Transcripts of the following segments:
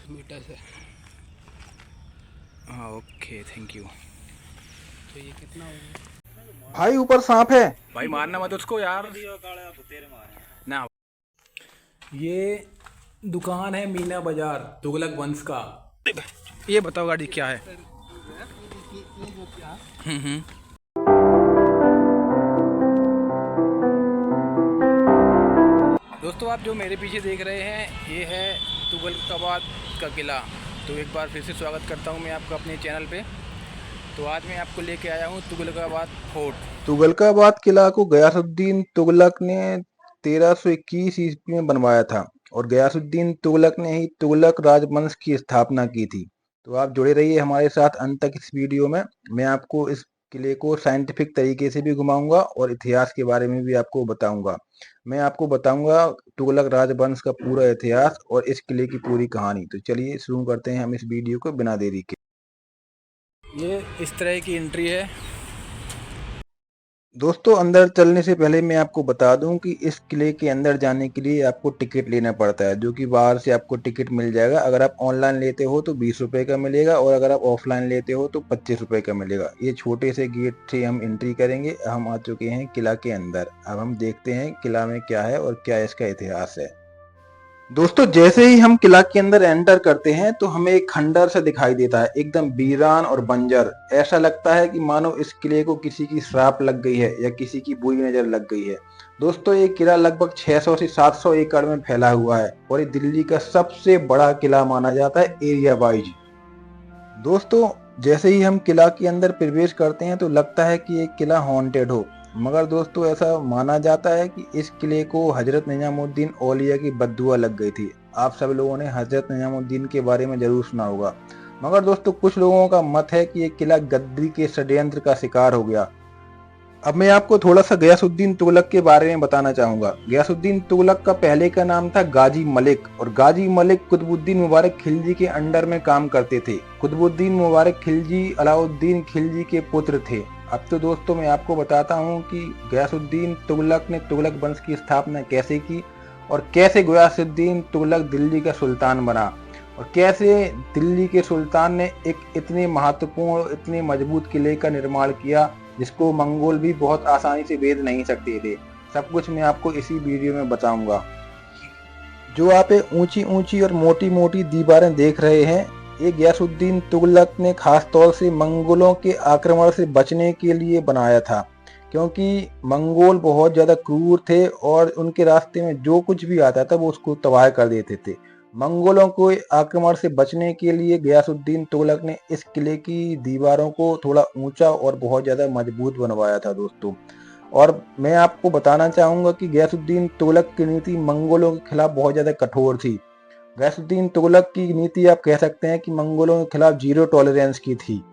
Metre से। हाँ okay thank you. तो ये कितना हो गया? भाई ऊपर सांप है। भाई मारना मत उसको यार ना। ये दुकान है मीना बाजार तुगलक वंश का। ये बताओ गाड़ी क्या है? ये जो क्या हम्म। दोस्तों आप जो मेरे पीछे देख रहे हैं ये है तुगलकाबाद का किला। तो एक बार फिर से स्वागत करता हूँ मैं आपका अपने चैनल पे। तो आज मैं आपको लेके आया हूँ तुगलकाबाद फोर्ट। तुगलकाबाद किला को गयासुद्दीन तुगलक ने 1321 ईस्वी में बनवाया था और गयासुद्दीन तुगलक ने ही तुगलक राजवंश की स्थापना की थी। तो आप जुड़े रहिए हमारे साथ अंत तक इस वीडियो में। मैं आपको इस किले को साइंटिफिक तरीके से भी घुमाऊंगा और इतिहास के बारे में भी आपको बताऊंगा। मैं आपको बताऊंगा तुगलक राजवंश का पूरा इतिहास और इस किले की पूरी कहानी। तो चलिए शुरू करते हैं हम इस वीडियो को बिना देरी के। ये इस तरह की एंट्री है। दोस्तों अंदर चलने से पहले मैं आपको बता दूं कि इस किले के अंदर जाने के लिए आपको टिकट लेना पड़ता है, जो कि बाहर से आपको टिकट मिल जाएगा। अगर आप ऑनलाइन लेते हो तो 20 रुपए का मिलेगा और अगर आप ऑफलाइन लेते हो तो 25 रुपए का मिलेगा। ये छोटे से गेट से हम एंट्री करेंगे। हम आ चुके हैं किला के अंदर। अब हम देखते हैं किला में क्या है और क्या इसका इतिहास है। दोस्तों जैसे ही हम किला के अंदर एंटर करते हैं तो हमें एक खंडर सा दिखाई देता है, एकदम वीरान और बंजर। ऐसा लगता है कि मानो इस किले को किसी की श्राप लग गई है या किसी की बुरी नजर लग गई है। दोस्तों ये किला लगभग 600 से 700 एकड़ में फैला हुआ है और ये दिल्ली का सबसे बड़ा किला माना जाता है एरिया वाइज। दोस्तों जैसे ही हम किला के अंदर प्रवेश करते हैं तो लगता है कि ये किला हॉन्टेड हो, मगर दोस्तों ऐसा माना जाता है कि इस किले को हजरत निजामुद्दीन औलिया की बद्दुआ लग गई थी। आप सब लोगों ने हजरत निजामुद्दीन के बारे में जरूर सुना होगा, मगर दोस्तों कुछ लोगों का मत है कि ये किला गद्दी के षड्यंत्र का शिकार हो गया। अब मैं आपको थोड़ा सा गयासुद्दीन तुगलक के बारे में बताना चाहूंगा। गयासुद्दीन तुगलक का पहले का नाम था गाजी मलिक और गाजी मलिक कुतुबुद्दीन मुबारक खिलजी के अंडर में काम करते थे। कुतुबुद्दीन मुबारक खिलजी अलाउद्दीन खिलजी के पुत्र थे। अब तो दोस्तों मैं आपको बताता हूँ कि गयासुद्दीन तुगलक ने तुगलक वंश की स्थापना कैसे की और कैसे गयासुद्दीन तुगलक दिल्ली का सुल्तान बना और कैसे दिल्ली के सुल्तान ने एक इतने महत्वपूर्ण इतने मजबूत किले का निर्माण किया जिसको मंगोल भी बहुत आसानी से भेद नहीं सकते थे। सब कुछ मैं आपको इसी वीडियो में बताऊंगा। जो आप ये ऊंची ऊंची और मोटी मोटी दीवारें देख रहे हैं, ये गयासुद्दीन तुगलक ने खास तौर से मंगोलों के आक्रमण से बचने के लिए बनाया था, क्योंकि मंगोल बहुत ज्यादा क्रूर थे और उनके रास्ते में जो कुछ भी आता था वो उसको तबाह कर देते थे। मंगोलों को आक्रमण से बचने के लिए गयासुद्दीन तुगलक ने इस किले की दीवारों को थोड़ा ऊंचा और बहुत ज्यादा मजबूत बनवाया था दोस्तों। और मैं आपको बताना चाहूंगा कि गयासुद्दीन तुगलक की नीति मंगोलों के खिलाफ बहुत ज्यादा कठोर थी। गयासुद्दीन तुगलक की नीति आप कह सकते हैं कि मंगोलों के खिलाफ जीरो टॉलरेंस की थी।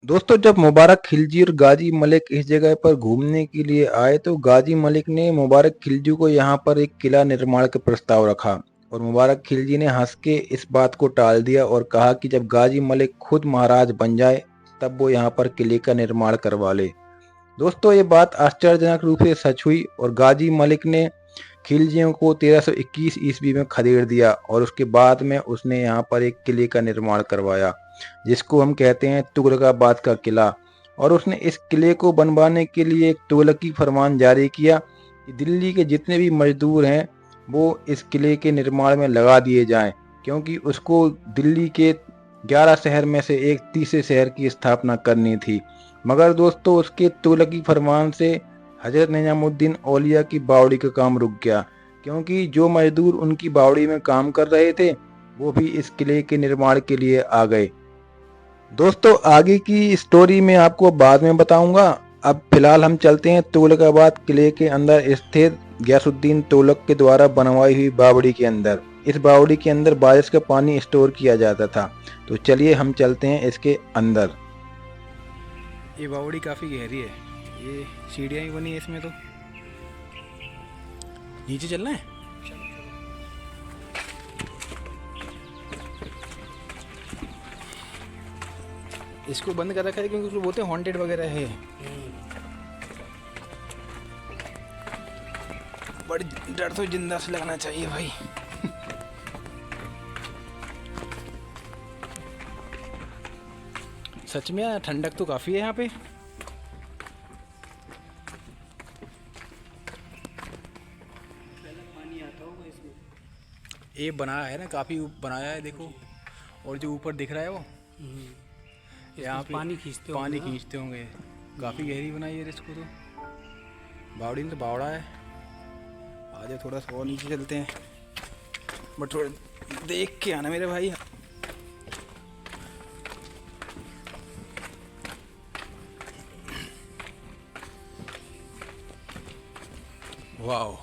दोस्तों जब मुबारक खिलजी और गाजी मलिक इस जगह पर घूमने के लिए आए तो गाजी मलिक ने मुबारक खिलजी को यहाँ पर एक किला निर्माण का प्रस्ताव रखा और मुबारक खिलजी ने हंस के इस बात को टाल दिया और कहा कि जब गाजी मलिक खुद महाराज बन जाए तब वो यहाँ पर किले का निर्माण करवा ले। दोस्तों ये बात आश्चर्यजनक रूप से सच हुई और गाजी मलिक ने खिलजियों को 1321 ईस्वी में खदेड़ दिया और उसके बाद में उसने यहाँ पर एक किले का निर्माण करवाया जिसको हम कहते हैं तुगलकाबाद का किला। और उसने इस किले को बनवाने के लिए एक तुगलकी फरमान जारी किया कि दिल्ली के जितने भी मजदूर हैं वो इस किले के निर्माण में लगा दिए जाएं, क्योंकि उसको दिल्ली के 11 शहर में से एक तीसरे शहर की स्थापना करनी थी। मगर दोस्तों उसके तुगलकी फरमान से हजरत निजामुद्दीन औलिया की बावड़ी का काम रुक गया, क्योंकि जो मजदूर उनकी बावड़ी में काम कर रहे थे वो भी इस किले के निर्माण के लिए आ गए। दोस्तों आगे की स्टोरी मैं आपको बाद में बताऊंगा। अब फिलहाल हम चलते हैं तुगलकाबाद किले के अंदर स्थित गयासुद्दीन तुगलक के द्वारा बनवाई हुई बावड़ी के अंदर। इस बावड़ी के अंदर बारिश का पानी स्टोर किया जाता था। तो चलिए हम चलते हैं इसके अंदर। ये बावड़ी काफ़ी गहरी है। ये सीढ़ियाँ ही बनी है इसमें। तो नीचे चलना है। इसको बंद कर रखा है क्योंकि उसको बोलते हैं हॉन्टेड वगैरह है। बड़ी डर तो जिंदा से लगना चाहिए भाई। सच में यार ठंडक तो काफ़ी है यहाँ पे। पानी आता होगा इसमें। ये बनाया है ना, काफ़ी बनाया है देखो। और जो ऊपर दिख रहा है वो यहाँ पे पानी खींचते पानी खींचते होंगे। काफ़ी गहरी बनाई है इसको तो। बावड़ी में तो बावड़ा है। आज थोड़ा सा और नीचे चलते हैं, बट थोड़ा देख के आना मेरे भाई। वाओ,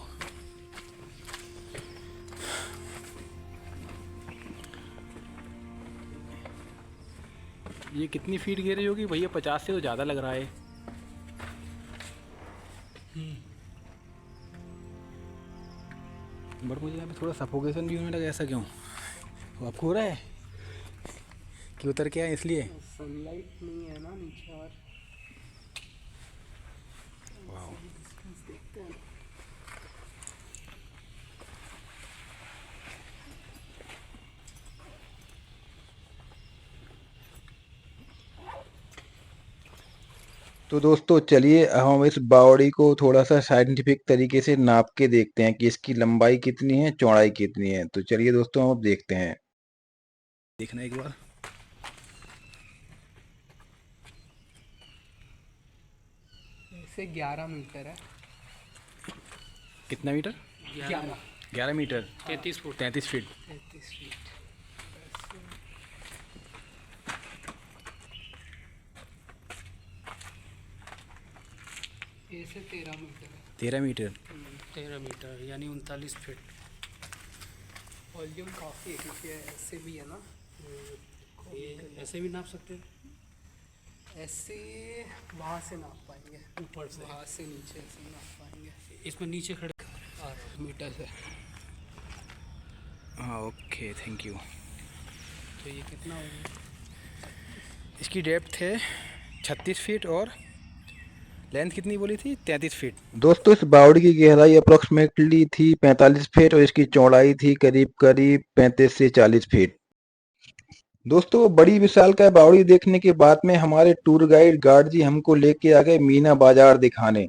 ये कितनी फीट गहरी होगी भैया? 50 से तो ज़्यादा लग रहा है। बट मुझे यहाँ पे थोड़ा सफोकेशन भी होने लगा। ऐसा क्यों? वो आपको हो रहा है कि उतर के आए इसलिए? सनलाइट नहीं है ना नीचे। और वाओ, देखते हैं। तो दोस्तों चलिए हम इस बावड़ी को थोड़ा सा साइंटिफिक तरीके से नाप के देखते हैं कि इसकी लंबाई कितनी है, चौड़ाई कितनी है। तो चलिए दोस्तों हम अब देखते हैं। देखना एक बार। ऐसे 11 मीटर है। कितना metre? 11 metre. 33 foot. 33 feet. 33 feet. ऐसे 13 मीटर है। 13 मीटर। 13 मीटर यानी 39 फीट। वॉल्यूम काफ़ी है क्योंकि ऐसे भी है ना। ये ऐसे भी नाप सकते हैं। ऐसे वहाँ से नाप पाएंगे, ऊपर से वहाँ से नीचे ऐसे नाप पाएंगे। इसमें नीचे खड़े 8 मीटर से। हाँ ओके, थैंक यू। तो ये कितना होगा? इसकी डेप्थ है 36 फीट और लेंथ कितनी बोली थी? 33 फीट। दोस्तों इस बावड़ी की गहराई अप्रोक्सीमेटली थी 45 फीट और इसकी चौड़ाई थी करीब करीब 35 से 40 फीट। दोस्तों बड़ी विशालकाय बावड़ी देखने के बाद में हमारे टूर गाइड गार्ड जी हमको लेके आ गए मीना बाजार दिखाने।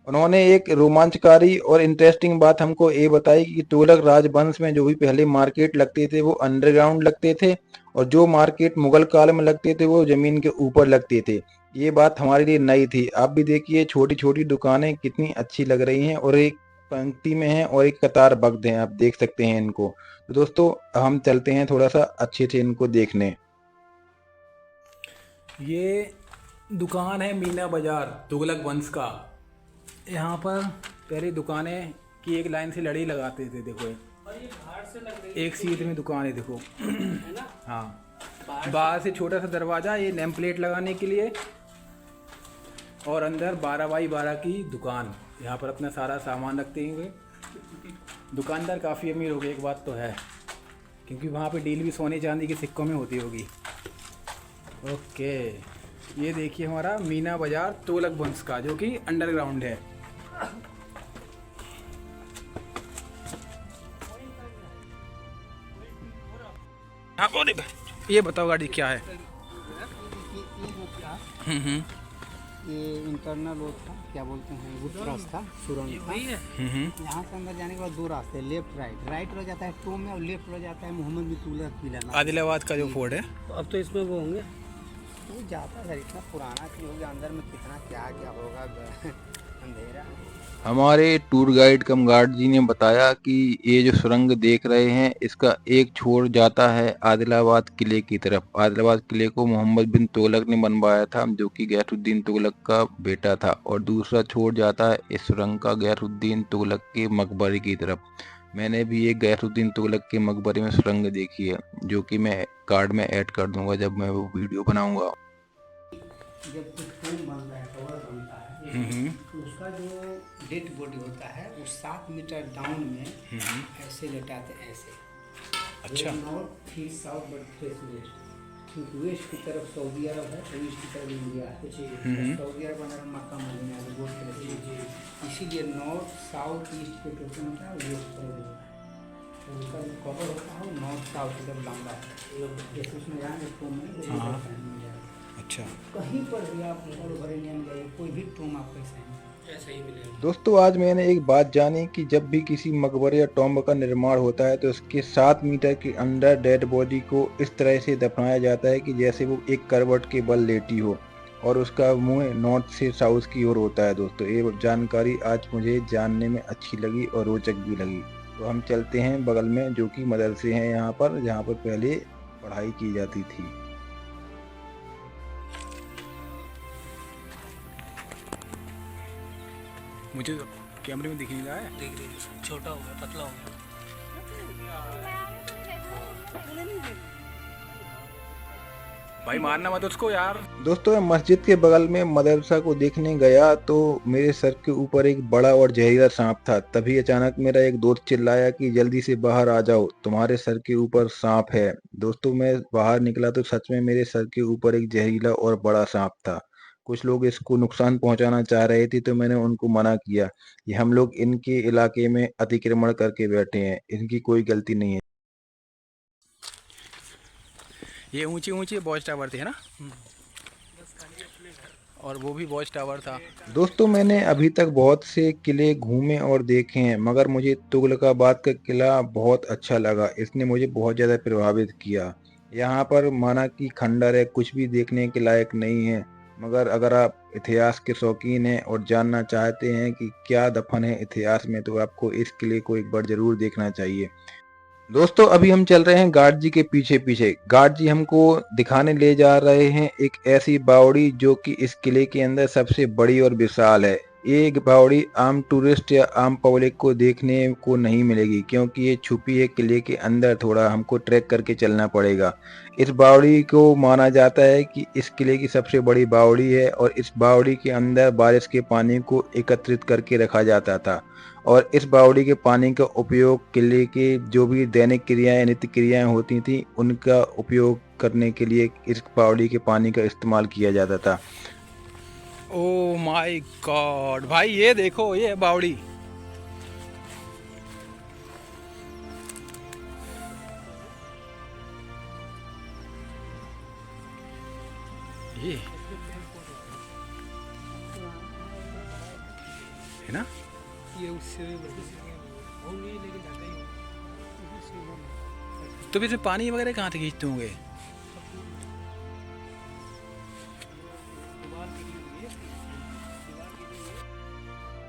उन्होंने एक रोमांचकारी और इंटरेस्टिंग बात हमको ये बताई कि तुगलक राजवंश में जो भी पहले मार्केट लगते थे वो अंडरग्राउंड लगते थे और जो मार्केट मुगल काल में लगते थे वो जमीन के ऊपर लगते थे। ये बात हमारे लिए नई थी। आप भी देखिए छोटी छोटी दुकानें कितनी अच्छी लग रही हैं और एक पंक्ति में हैं और एक कतारबद्ध हैं। आप देख सकते हैं इनको। तो दोस्तों हम चलते हैं थोड़ा सा अच्छे से इनको देखने। ये दुकान है मीना बाजार तुगलक वंश का। यहाँ पर पहले दुकानें की एक लाइन से लड़ी लगाते थे। देखो ये बाहर से लग रही एक सीध में दुकान है देखो। है ना। हाँ, बाहर से छोटा सा दरवाज़ा, ये नेम प्लेट लगाने के लिए। और अंदर 12 बाई 12 की दुकान। यहाँ पर अपना सारा सामान रखते हुए दुकानदार काफ़ी अमीर हो गए, एक बात तो है, क्योंकि वहाँ पे डील भी सोने चांदी के सिक्कों में होती होगी। ओके, ये देखिए हमारा मीना बाजार तुगलक वंश का, जो कि अंडरग्राउंड है। हाँ, ये बताओ गाड़ी क्या है? ये इंटरनल वो था, क्या बोलते हैं, वो रास्ता सुरंग था। यहाँ से अंदर जाने के बाद 2 रास्ते, लेफ्ट राइट। राइट हो जाता है टो में और लेफ्ट हो जाता है मोहम्मद बिन तुगलक किला। आदिलाबाद का जो फोर्ट है। तो अब तो इसमें वो होंगे, वो जाता है इतना पुराना कि होगा, अंदर में कितना क्या क्या होगा अंधेरा। हमारे टूर गाइड कम गार्ड जी ने बताया कि ये जो सुरंग देख रहे हैं इसका एक छोर जाता है आदिलाबाद किले की तरफ। आदिलाबाद किले को मोहम्मद बिन तुगलक ने बनवाया था, जो कि गैसुद्दीन तुगलक का बेटा था। और दूसरा छोर जाता है इस सुरंग का गैसुद्दीन तुगलक के मकबरे की तरफ। मैंने भी एक गैसुद्दीन तुगलक के मकबरे में सुरंग देखी है, जो कि मैं कार्ड में ऐड कर दूंगा जब मैं वो वीडियो बनाऊंगा। जब कुछ खून बनता है, कवर बनता है, तो उसका जो डेड बॉडी होता है वो 7 मीटर डाउन में ऐसे लेटाते हैं, ऐसे। अच्छा। नॉर्थ फिर south but face west. West की तरफ सऊदी अरब है और ईस्ट की तरफ इंडिया है। सऊदी अरब अंदर मक्का मदीना है, इसीलिए नॉर्थ साउथ ईस्ट के टोटल होता है, ये ऊपर होता है। तो उसका जो कवर होता है नॉर्थ साउथ एकदम लंबा है, जैसे उसमें जाएंगे टूम में मिल जाएगा। अच्छा, कहीं पर भी आप और बरेलियन गए कोई भी टूम आपको ऐसा ही मिलेगा। दोस्तों आज मैंने एक बात जानी कि जब भी किसी मकबरे या टॉम्ब का निर्माण होता है तो उसके 7 मीटर के अंदर डेड बॉडी को इस तरह से दफनाया जाता है कि जैसे वो एक करवट के बल लेटी हो और उसका मुंह नॉर्थ से साउथ की ओर होता है। दोस्तों ये जानकारी आज मुझे जानने में अच्छी लगी और रोचक भी लगी। तो हम चलते हैं बगल में, जो कि मदरसे हैं यहाँ पर, जहाँ पर पहले पढ़ाई की जाती थी। मुझे कैमरे में दिख नहीं रहा है। देख लीजिए, छोटा हो गया, पतला हो गया। भाई मारना मत उसको यार। दोस्तों मैं मस्जिद के बगल में मदरसा को देखने गया तो मेरे सर के ऊपर एक बड़ा और जहरीला सांप था। तभी अचानक मेरा एक दोस्त चिल्लाया कि जल्दी से बाहर आ जाओ, तुम्हारे सर के ऊपर सांप है। दोस्तों मैं बाहर निकला तो सच में मेरे सर के ऊपर एक जहरीला और बड़ा सांप था। कुछ लोग इसको नुकसान पहुंचाना चाह रहे थे तो मैंने उनको मना किया। ये हम लोग इनके इलाके में अतिक्रमण करके बैठे हैं, इनकी कोई गलती नहीं है। ये ऊंचे ऊंचे वॉच टावर थे ना, और वो भी वॉच टावर था। दोस्तों मैंने अभी तक बहुत से किले घूमे और देखे हैं, मगर मुझे तुगलकाबाद का किला बहुत अच्छा लगा। इसने मुझे बहुत ज़्यादा प्रभावित किया। यहाँ पर माना कि खंडर है, कुछ भी देखने के लायक नहीं है, मगर अगर आप इतिहास के शौकीन हैं और जानना चाहते हैं कि क्या दफन है इतिहास में, तो आपको इस किले को एक बार ज़रूर देखना चाहिए। दोस्तों अभी हम चल रहे हैं गार्ड जी के पीछे पीछे। गार्ड जी हमको दिखाने ले जा रहे हैं एक ऐसी बावड़ी जो कि इस किले के अंदर सबसे बड़ी और विशाल है। ये बावड़ी आम टूरिस्ट या आम पब्लिक को देखने को नहीं मिलेगी, क्योंकि ये छुपी है किले के अंदर, थोड़ा हमको ट्रैक करके चलना पड़ेगा। इस बावड़ी को माना जाता है कि इस किले की सबसे बड़ी बावड़ी है और इस बावड़ी के अंदर बारिश के पानी को एकत्रित करके रखा जाता था और इस बावड़ी के पानी का उपयोग किले के जो भी दैनिक क्रियाएं नित्य क्रियाएं होती थी उनका उपयोग करने के लिए इस बावड़ी के पानी का इस्तेमाल किया जाता था। ओ माय गॉड भाई, ये देखो ये बावड़ी। ये है ना, ये उससे भी बड़ी वो नहीं, लेकिन ज़्यादा ही होगा। तो इसमें पानी वगैरह कहाँ से खींचते होंगे?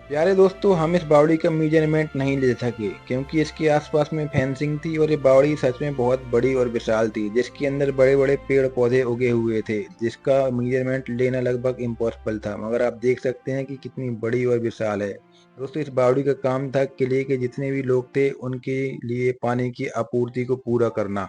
प्यारे दोस्तों हम इस बावड़ी का मेजरमेंट नहीं ले सके क्योंकि इसके आसपास में फेंसिंग थी और ये बावड़ी सच में बहुत बड़ी और विशाल थी, जिसके अंदर बड़े बड़े पेड़ पौधे उगे हुए थे, जिसका मेजरमेंट लेना लगभग इम्पॉसिबल था। मगर आप देख सकते हैं कि कितनी बड़ी और विशाल है। दोस्तों इस बावड़ी का काम था किले के जितने भी लोग थे उनके लिए पानी की आपूर्ति को पूरा करना।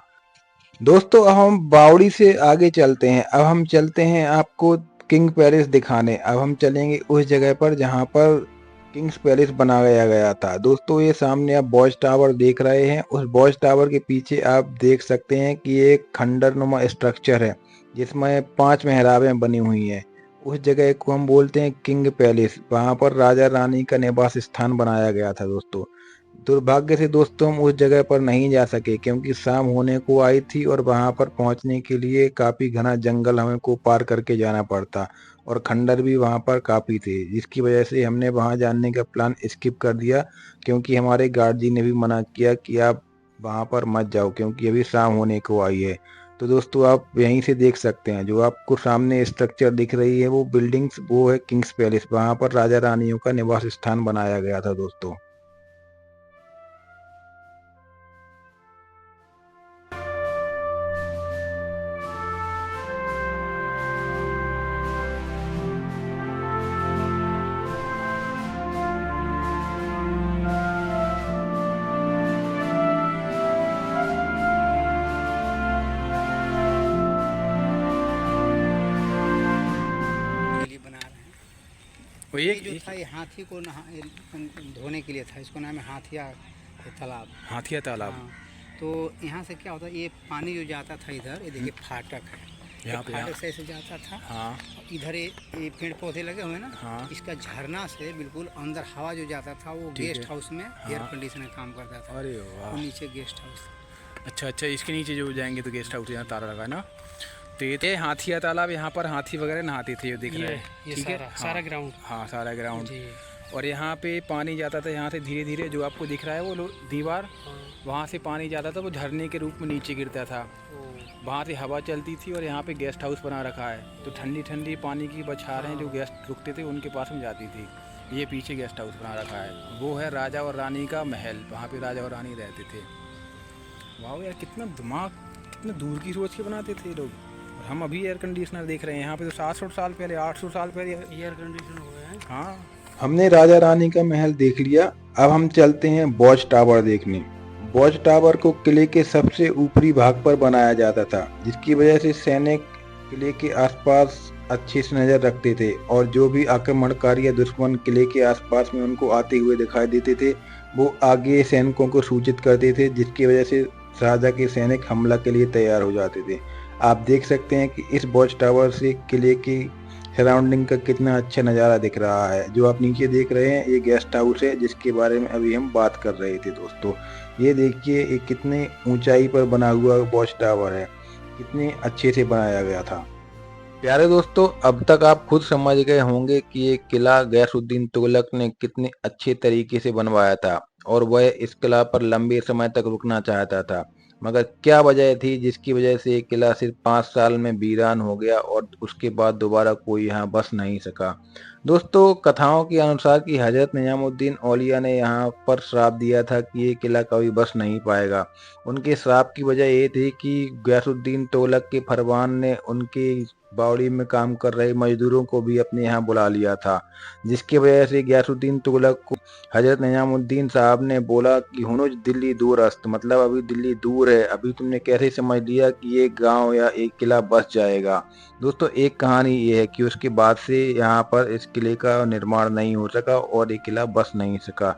दोस्तों अब हम बावड़ी से आगे चलते हैं। अब हम चलते हैं आपको किंग पैलेस दिखाने। अब हम चलेंगे उस जगह पर जहां पर किंग्स पैलेस बनाया गया था। दोस्तों ये सामने आप वॉच टावर देख रहे हैं, उस वॉच टावर के पीछे आप देख सकते हैं कि ये एक खंडरनुमा स्ट्रक्चर है जिसमें 5 मेहराबें बनी हुई हैं। उस जगह को हम बोलते हैं किंग पैलेस। वहां पर राजा रानी का निवास स्थान बनाया गया था। दोस्तों दुर्भाग्य से दोस्तों हम उस जगह पर नहीं जा सके क्योंकि शाम होने को आई थी और वहां पर पहुंचने के लिए काफी घना जंगल हमें को पार करके जाना पड़ता और खंडर भी वहां पर काफी थे, जिसकी वजह से हमने वहां जाने का प्लान स्किप कर दिया क्योंकि हमारे गार्ड जी ने भी मना किया कि आप वहां पर मत जाओ क्योंकि अभी शाम होने को आई है। तो दोस्तों आप यहीं से देख सकते हैं, जो आपको सामने स्ट्रक्चर दिख रही है वो बिल्डिंग्स, वो है किंग्स पैलेस। वहां पर राजा रानियों का निवास स्थान बनाया गया था। दोस्तों वो ये जो था ये हाथी को धोने के लिए था, इसको नाम है हाथिया तालाब। हाथिया तालाब। हाँ, तो यहाँ से क्या होता है, ये पानी जो जाता था इधर, ये देखिए फाटक है, यहाँ पे फाटक से ऐसे जाता था। हाँ इधर ये पेड़ पौधे लगे हुए ना, हाँ। इसका झरना से बिल्कुल अंदर हवा जो जाता था वो ठीक गेस्ट है। हाउस में एयर कंडीशनर काम करता था। अरे वो वाह। नीचे गेस्ट हाउस था। अच्छा, इसके नीचे जो जाएंगे तो गेस्ट हाउस यहाँ ताला लगा है ना। तो ये हाथिया तालाब, यहाँ पर हाथी वगैरह नहाते थे, ये दिख रहा है। ये ठीक है, सारा ग्राउंड। हाँ सारा ग्राउंड। जी। और यहाँ पे पानी जाता था, यहाँ से धीरे धीरे जो आपको दिख रहा है वो दीवार, हाँ। वहाँ से पानी जाता था, वो झरने के रूप में नीचे गिरता था। वहाँ से हवा चलती थी और यहाँ पे गेस्ट हाउस बना रखा है। तो ठंडी ठंडी पानी की बौछारें जो गेस्ट रुकते थे उनके पास में जाती थी। ये पीछे गेस्ट हाउस बना रखा है, वो है राजा और रानी का महल, वहाँ पे राजा और रानी रहते थे। वाह यार, कितना दिमाग, कितना दूर की सोच के बनाते थे लोग। और हम अभी एयर कंडीशनर देख रहे हैं यहाँ पे, तो 700 साल पहले, 800 साल पहले एयर कंडीशनर हो गए हैं। हाँ। हमने राजा रानी का महल देख लिया, अब हम चलते हैं वॉच टावर देखने। वॉच टावर को किले के सबसे ऊपरी भाग पर बनाया जाता था, जिसकी वजह से सैनिक किले के आसपास अच्छे से नजर रखते थे और जो भी आक्रमणकारी या दुश्मन किले के आसपास में उनको आते हुए दिखाई देते थे वो आगे सैनिकों को सूचित करते थे, जिसकी वजह से राजा के सैनिक हमला के लिए तैयार हो जाते थे। आप देख सकते हैं कि इस वॉच टावर से किले की सराउंडिंग का कितना अच्छा नज़ारा दिख रहा है। जो आप नीचे देख रहे हैं ये गेस्ट हाउस है, जिसके बारे में अभी हम बात कर रहे थे दोस्तों। ये देखिए ये कितने ऊंचाई पर बना हुआ वॉच टावर है, कितने अच्छे से बनाया गया था। प्यारे दोस्तों, अब तक आप खुद समझ गए होंगे कि ये किला गयासुद्दीन तुगलक ने कितने अच्छे तरीके से बनवाया था और वह इस किला पर लंबे समय तक रुकना चाहता था। मगर क्या वजह थी जिसकी वजह से ये किला सिर्फ 5 साल में वीरान हो गया और उसके बाद दोबारा कोई यहाँ बस नहीं सका। दोस्तों, कथाओं के अनुसार कि हजरत निजामुद्दीन औलिया ने यहाँ पर श्राप दिया था कि ये किला कभी बस नहीं पाएगा। उनके श्राप की वजह ये थी कि गयासुद्दीन तुगलक के फरमान ने उनके बावड़ी में काम कर रहे मजदूरों को भी अपने यहाँ बुला लिया था, जिसकी वजह से गयासुद्दीन तुगलक को हजरत निजामुद्दीन साहब ने बोला कि हुनुज दिल्ली दूर अस्त, मतलब अभी दिल्ली दूर है, अभी तुमने कैसे समझ लिया कि ये गांव या एक किला बस जाएगा। दोस्तों, एक कहानी ये है कि उसके बाद से यहाँ पर इस किले का निर्माण नहीं हो सका और ये किला बस नहीं सका।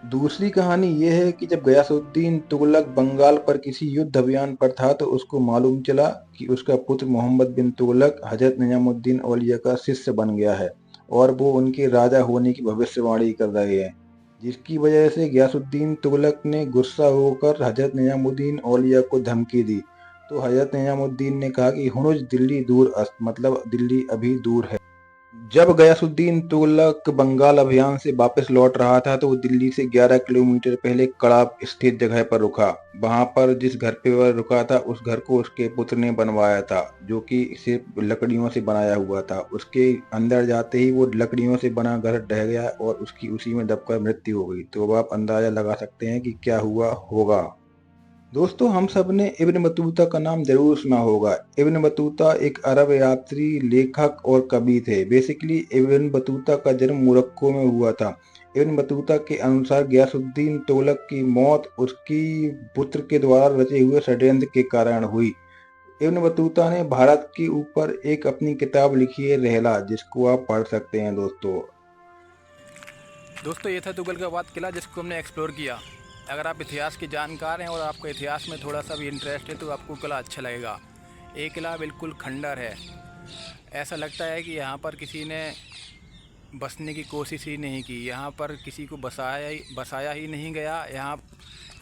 दूसरी कहानी यह है कि जब गयासुद्दीन तुगलक बंगाल पर किसी युद्ध अभियान पर था तो उसको मालूम चला कि उसका पुत्र मोहम्मद बिन तुगलक हजरत निजामुद्दीन औलिया का शिष्य बन गया है और वो उनके राजा होने की भविष्यवाणी कर रहे हैं, जिसकी वजह से गयासुद्दीन तुगलक ने गुस्सा होकर हजरत निजामुद्दीन औलिया को धमकी दी। तो हजरत निजामुद्दीन ने कहा कि हुनुज दिल्ली दूर अस्त, मतलब दिल्ली अभी दूर है। जब गयासुद्दीन तुगलक बंगाल अभियान से वापस लौट रहा था तो वो दिल्ली से 11 किलोमीटर पहले कड़ाप स्थित जगह पर रुका। वहां पर जिस घर पे वह रुका था उस घर को उसके पुत्र ने बनवाया था, जो कि सिर्फ लकड़ियों से बनाया हुआ था। उसके अंदर जाते ही वो लकड़ियों से बना घर ढह गया और उसकी उसी में दबकर मृत्यु हो गई। तो अब आप अंदाजा लगा सकते हैं कि क्या हुआ होगा। दोस्तों, हम सब ने इब्न बतूता का नाम जरूर सुना होगा। इब्न बतूता एक अरब यात्री, लेखक और कवि थे। बेसिकली इब्न बतूता का जन्म मोरक्को में हुआ था। इब्न बतूता के अनुसार गयासुद्दीन तुगलक की मौत उसकी पुत्र के द्वारा रचे हुए षड्यंत्र के कारण हुई। इब्न बतूता ने भारत के ऊपर एक अपनी किताब लिखी है, रहला, जिसको आप पढ़ सकते हैं दोस्तों। दोस्तों, ये था तुगलकाबाद किला जिसको हमने एक्सप्लोर किया। अगर आप इतिहास के जानकार हैं और आपको इतिहास में थोड़ा सा भी इंटरेस्ट है तो आपको किला अच्छा लगेगा। ये किला बिल्कुल खंडर है, ऐसा लगता है कि यहाँ पर किसी ने बसने की कोशिश ही नहीं की, यहाँ पर किसी को बसाया ही नहीं गया यहाँ,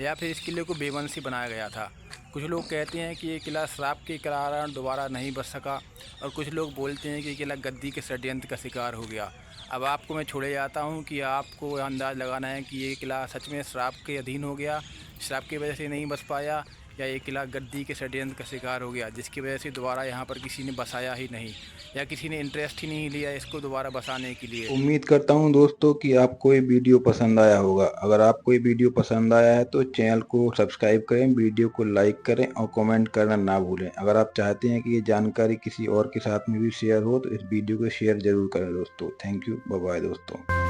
या फिर इस किले को बेबसी बनाया गया था। कुछ लोग कहते हैं कि ये किला श्राप के कारण दोबारा नहीं बच सका और कुछ लोग बोलते हैं कि ये किला गद्दी के षड्यंत्र का शिकार हो गया। अब आपको मैं छोड़े जाता हूँ कि आपको अंदाज़ लगाना है कि ये किला सच में श्राप के अधीन हो गया, श्राप की वजह से नहीं बच पाया, या ये किला गद्दी के षड्यंत्र का शिकार हो गया जिसकी वजह से दोबारा यहाँ पर किसी ने बसाया ही नहीं, या किसी ने इंटरेस्ट ही नहीं लिया इसको दोबारा बसाने के लिए। उम्मीद करता हूँ दोस्तों कि आपको ये वीडियो पसंद आया होगा। अगर आपको ये वीडियो पसंद आया है तो चैनल को सब्सक्राइब करें, वीडियो को लाइक करें और कमेंट करना ना भूलें। अगर आप चाहते हैं कि ये जानकारी किसी और के साथ में भी शेयर हो तो इस वीडियो को शेयर जरूर करें दोस्तों। थैंक यू, बाय बाय दोस्तों।